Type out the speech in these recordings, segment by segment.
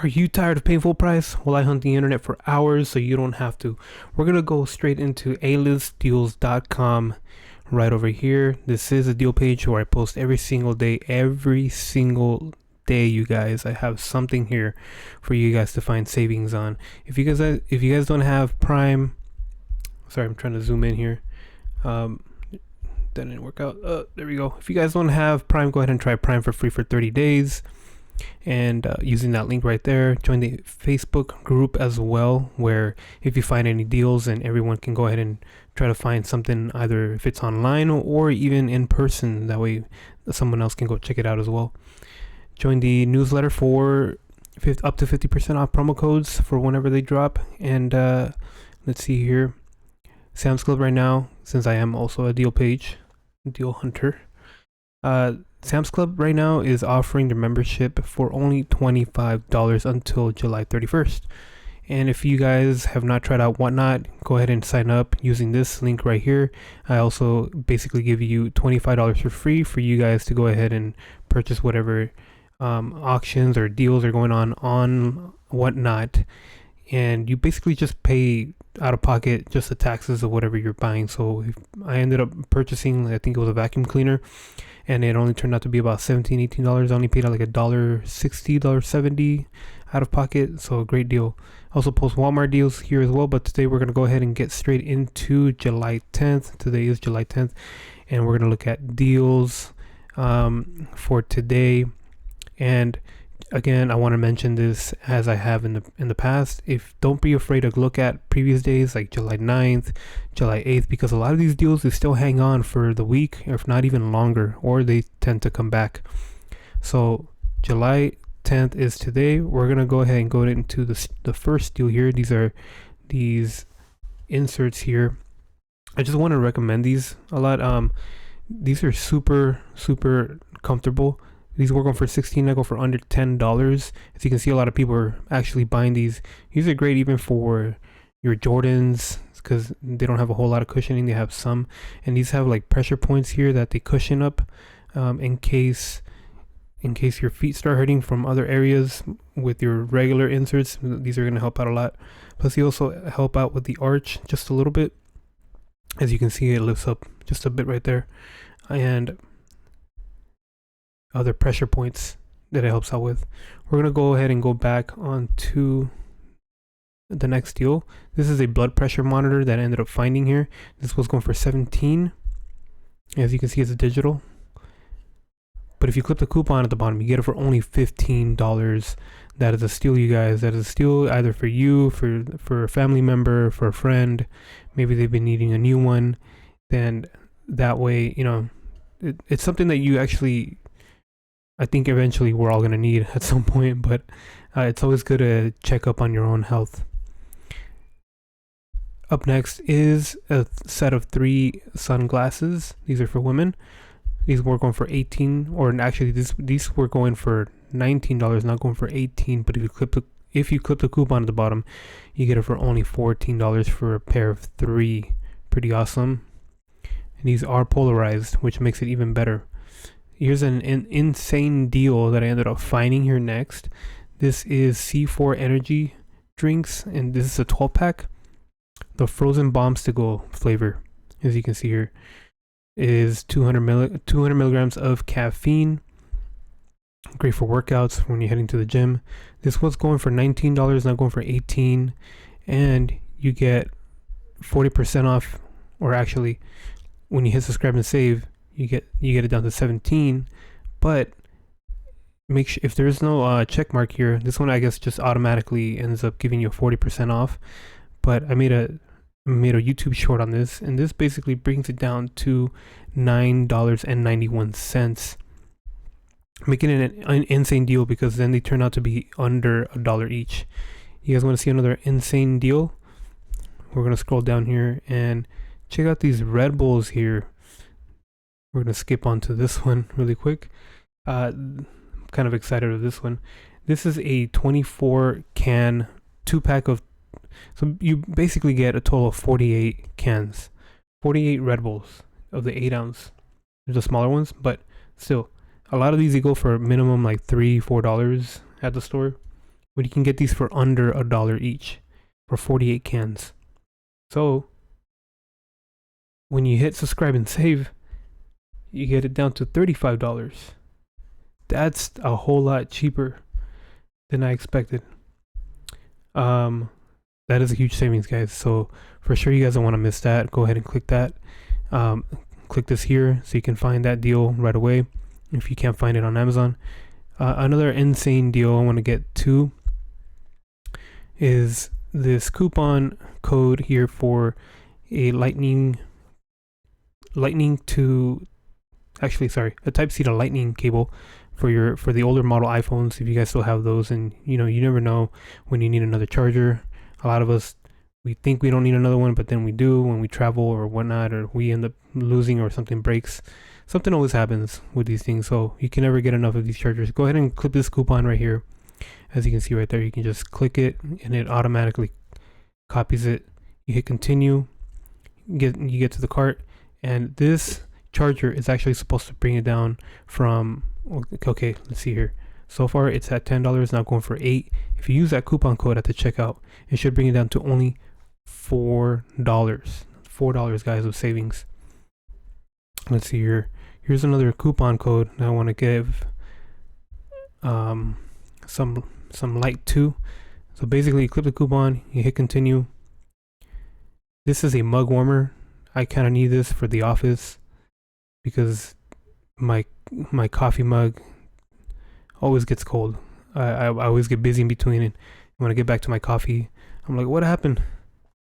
Are you tired of paying full price? Well, I hunt the internet for hours so you don't have to. We're going to go straight into alistdeals.com right over here. This is a deal page where I post every single day. Every single day, you guys. I have something here for you guys to find savings on. If you guys don't have Prime, sorry, I'm trying to zoom in here. That didn't work out. There we go. If you guys don't have Prime, go ahead and try Prime for free for 30 days. And using that link right there, join the Facebook group as well, where if you find any deals, and everyone can go ahead and try to find something, either if it's online or even in person. That way someone else can go check it out as well. Join the newsletter for up to 50% off promo codes for whenever they drop. And let's see here, Sam's Club right now, since I am also a deal hunter, Sam's Club right now is offering their membership for only $25 until July 31st. And if you guys have not tried out Whatnot, go ahead and sign up using this link right here. I also basically give you $25 for free for you guys to go ahead and purchase whatever auctions or deals are going on Whatnot. And you basically just pay out of pocket just the taxes of whatever you're buying. So I ended up purchasing, I think it was a vacuum cleaner, and it only turned out to be about $17-18. I only paid out like $1.60, $1.70 out of pocket, so a great deal. Also post Walmart deals here as well, but today we're going to go ahead and get straight into July 10th. Today is July 10th, and we're going to look at deals for today. And again, I want to mention this as I have in the past. Don't be afraid to look at previous days like July 9th, July 8th, because a lot of these deals, they still hang on for the week, if not even longer, or they tend to come back. So July 10th is today. We're going to go ahead and go into the first deal here. These are these inserts here. I just want to recommend these a lot. These are super comfortable. These were going for $16. I go for under $10. As you can see, a lot of people are actually buying these. These are great even for your Jordans, because they don't have a whole lot of cushioning. They have some, and these have like pressure points here that they cushion up in case your feet start hurting from other areas with your regular inserts. These are going to help out a lot. Plus, they also help out with the arch just a little bit. As you can see, it lifts up just a bit right there, and other pressure points that it helps out with. We're gonna go ahead and go back on to the next deal. This is a blood pressure monitor that I ended up finding here. This was going for $17. As you can see, it's digital, but if you clip the coupon at the bottom, you get it for only $15. That is a steal, you guys. That is a steal, either for you, for a family member, for a friend. Maybe they've been needing a new one. Then that way, it's something that you actually, I think eventually we're all going to need at some point, but it's always good to check up on your own health. Up next is a set of 3 sunglasses. These are for women. These were going for $18, or actually these were going for $19, not going for $18, but if you clip the coupon at the bottom, you get it for only $14 for a pair of 3. Pretty awesome. And these are polarized, which makes it even better. Here's an insane deal that I ended up finding here next. This is C4 energy drinks, and this is a 12-pack. The frozen bombstickle flavor, as you can see here, is 200 milligrams of caffeine. Great for workouts when you're heading to the gym. This was going for $19, not going for $18, and you get 40% off. Or actually, when you hit subscribe and save, you get it down to 17. But make sure, if there's no check mark here, this one I guess just automatically ends up giving you 40% off. But I made a YouTube short on this, and this basically brings it down to $9.91, making it an insane deal, because then they turn out to be under $1 each. You guys want to see another insane deal? We're gonna scroll down here and check out these Red Bulls here. We're going to skip on to this one really quick. Kind of excited with this one. This is a 24 can 2-pack of, so you basically get a total of 48 cans, 48 Red Bulls of the 8 ounce. There's the smaller ones, but still, a lot of these, you go for a minimum like $3-4 at the store. but you can get these for under $1 each for 48 cans. So when you hit subscribe and save, you get it down to $35. That's a whole lot cheaper than I expected. That is a huge savings, guys. So for sure, you guys don't want to miss that. Go ahead and click that. Click this here so you can find that deal right away if you can't find it on Amazon. Another insane deal I want to get to is this coupon code here for a a Type-C to Lightning cable for the older model iPhones, if you guys still have those. And you never know when you need another charger. A lot of us, we think we don't need another one, but then we do when we travel or whatnot, or we end up losing or something breaks. Something always happens with these things, so you can never get enough of these chargers. Go ahead and click this coupon right here. As you can see right there, you can just click it and it automatically copies it. You hit continue, you get to the cart, and this charger is actually supposed to bring it down from, okay, let's see here. So far it's at $10, now going for $8. If you use that coupon code at the checkout, it should bring it down to only $4. $4, guys, of savings. Let's see here. Here's another coupon code that I want to give some light to. So basically, you click the coupon, you hit continue. This is a mug warmer. I kind of need this for the office because my coffee mug always gets cold. I always get busy in between, and when I get back to my coffee, I'm like, what happened?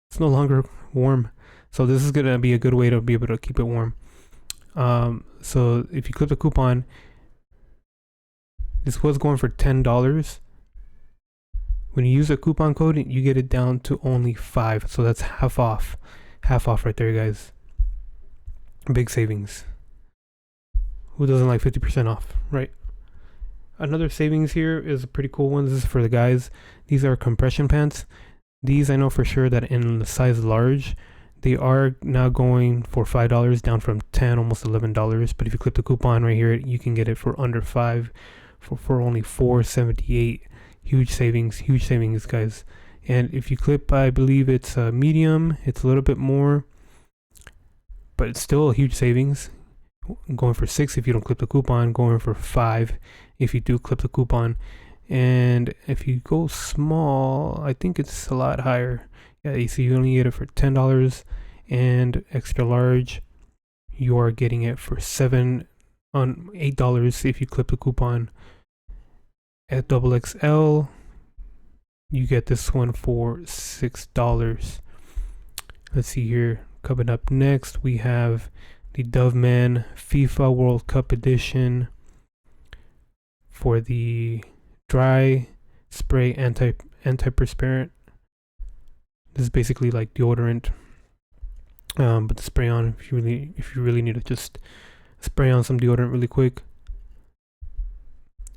It's no longer warm. So this is gonna be a good way to be able to keep it warm. So if you click the coupon, this was going for $10. When you use a coupon code, you get it down to only $5. So that's half off right there, guys. Big savings. Who doesn't like 50% off, right? Another savings here is a pretty cool one. This is for the guys. These are compression pants. These I know for sure that in the size large, they are now going for $5, down from $10, almost $11. But if you click the coupon right here, you can get it for under $5, for only $4.78. Huge savings, guys. And if you clip, I believe it's medium, it's a little bit more, but it's still a huge savings. Going for $6 if you don't clip the coupon, going for $5 if you do clip the coupon. And if you go small, I think it's a lot higher. Yeah, you see, you only get it for $10, and extra large, you are getting it for $8 if you clip the coupon. At XXL, you get this one for $6. Let's see here. Coming up next, we have the Dove Man FIFA World Cup Edition for the dry spray antiperspirant. This is basically like deodorant, but the spray on if you really need to just spray on some deodorant really quick.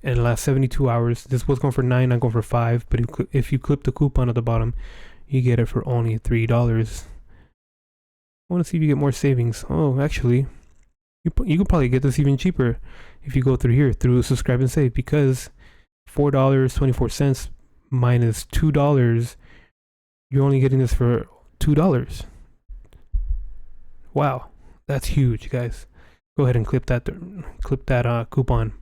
And last 72 hours. This was going for $9, not going for $5. But if you clip the coupon at the bottom, you get it for only $3. I want to see if you get more savings. Oh, actually, you could probably get this even cheaper if you go through here through subscribe and save, because $4.24 minus $2, you're only getting this for $2. Wow, that's huge, guys. Go ahead and clip that coupon.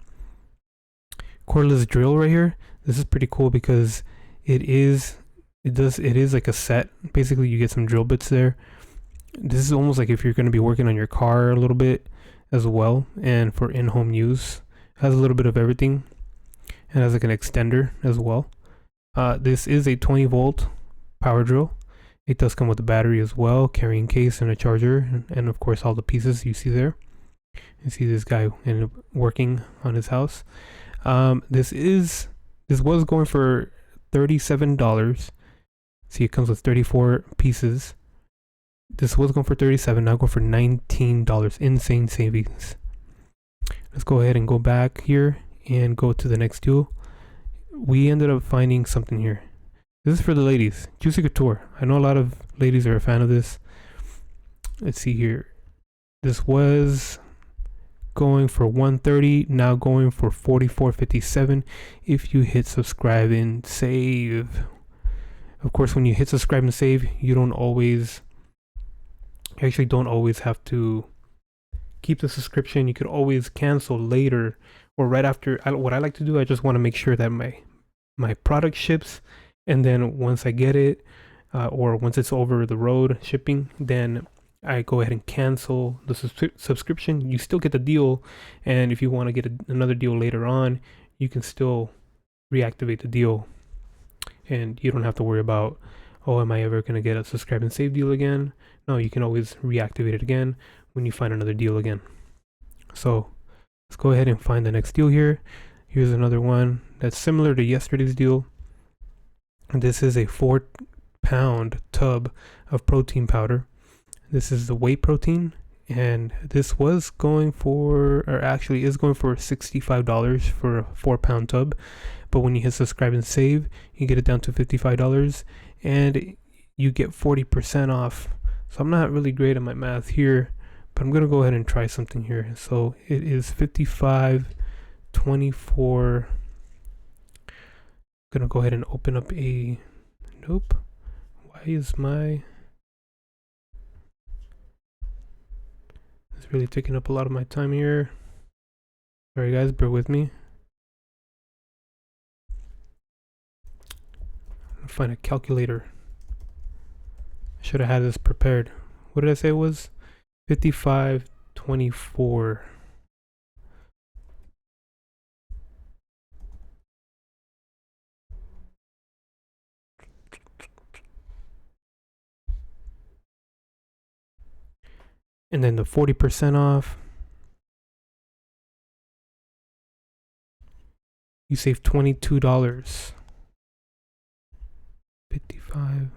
Cordless drill right here. This is pretty cool because it is like a set. Basically, you get some drill bits there. This is almost like if you're going to be working on your car a little bit as well, and for in-home use. It has a little bit of everything, and has like an extender as well. This is a 20-volt power drill. It does come with a battery as well, carrying case and a charger, and of course all the pieces you see there. You see this guy ended up working on his house. This was going for $37. See, it comes with 34 pieces. This was going for $37, now going for $19. Insane savings. Let's go ahead and go back here and go to the next deal. We ended up finding something here. This is for the ladies. Juicy Couture. I know a lot of ladies are a fan of this. Let's see here. This was going for 130, now going for 44.57 if you hit subscribe and save. Of course, when you hit subscribe and save, you actually don't always have to keep the subscription. You could always cancel later or right after. What I like to do, I just want to make sure that my product ships, and then once I get it, or once it's over the road shipping, then I go ahead and cancel the subscription. You still get the deal, and if you want to get another deal later on, you can still reactivate the deal, and you don't have to worry about, oh, am I ever going to get a subscribe and save deal again? No, you can always reactivate it again when you find another deal again. So let's go ahead and find the next deal here. Here's another one that's similar to yesterday's deal. This is a 4-pound tub of protein powder. This is the whey protein, and this was going for, or actually is going for $65 for a 4-pound tub. But when you hit subscribe and save, you get it down to $55, and you get 40% off. So I'm not really great at my math here, but I'm gonna go ahead and try something here. So it is 55.24. Gonna go ahead and open up a, nope. Why is my, it's really taking up a lot of my time here. Sorry guys, bear with me. I'm gonna find a calculator. I should have had this prepared. What did I say it was? 55.24. And then the 40% off, you save $22. 55. I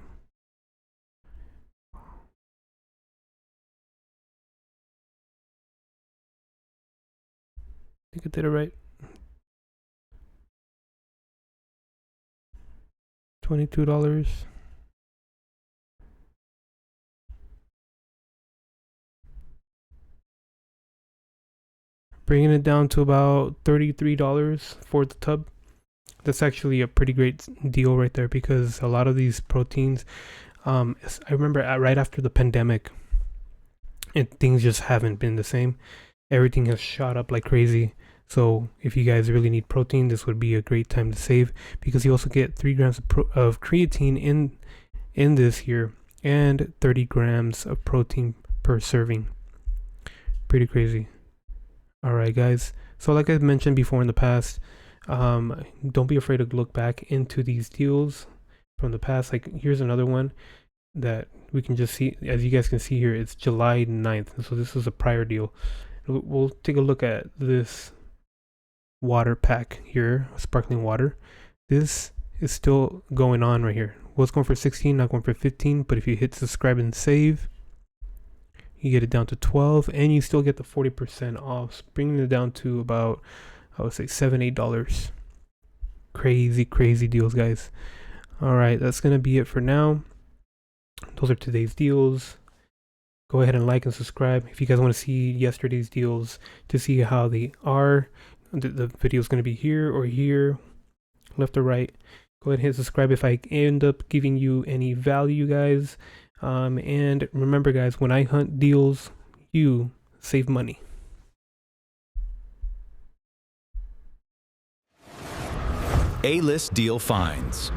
think I did it right. $22. Bringing it down to about $33 for the tub. That's actually a pretty great deal right there, because a lot of these proteins, I remember right after the pandemic, and things just haven't been the same. Everything has shot up like crazy. So if you guys really need protein, this would be a great time to save, because you also get 3 grams of creatine in this here, and 30 grams of protein per serving. Pretty crazy. All right, guys. So like I mentioned before in the past, don't be afraid to look back into these deals from the past. Like here's another one that we can just see. As you guys can see here, it's July 9th. So this is a prior deal. We'll take a look at this water pack here, sparkling water. This is still going on right here. Well, it's going for 16, not going for 15, but if you hit subscribe and save, you get it down to 12, and you still get the 40% off, bringing it down to about, I would say, $7-8. Crazy deals, guys. All right, that's gonna be it for now. Those are today's deals. Go ahead and like and subscribe if you guys want to see yesterday's deals to see how they are. The video is going to be here or here, left or right. Go ahead and hit subscribe if I end up giving you any value, guys. And remember, guys, when I hunt deals, you save money. A-list deal finds.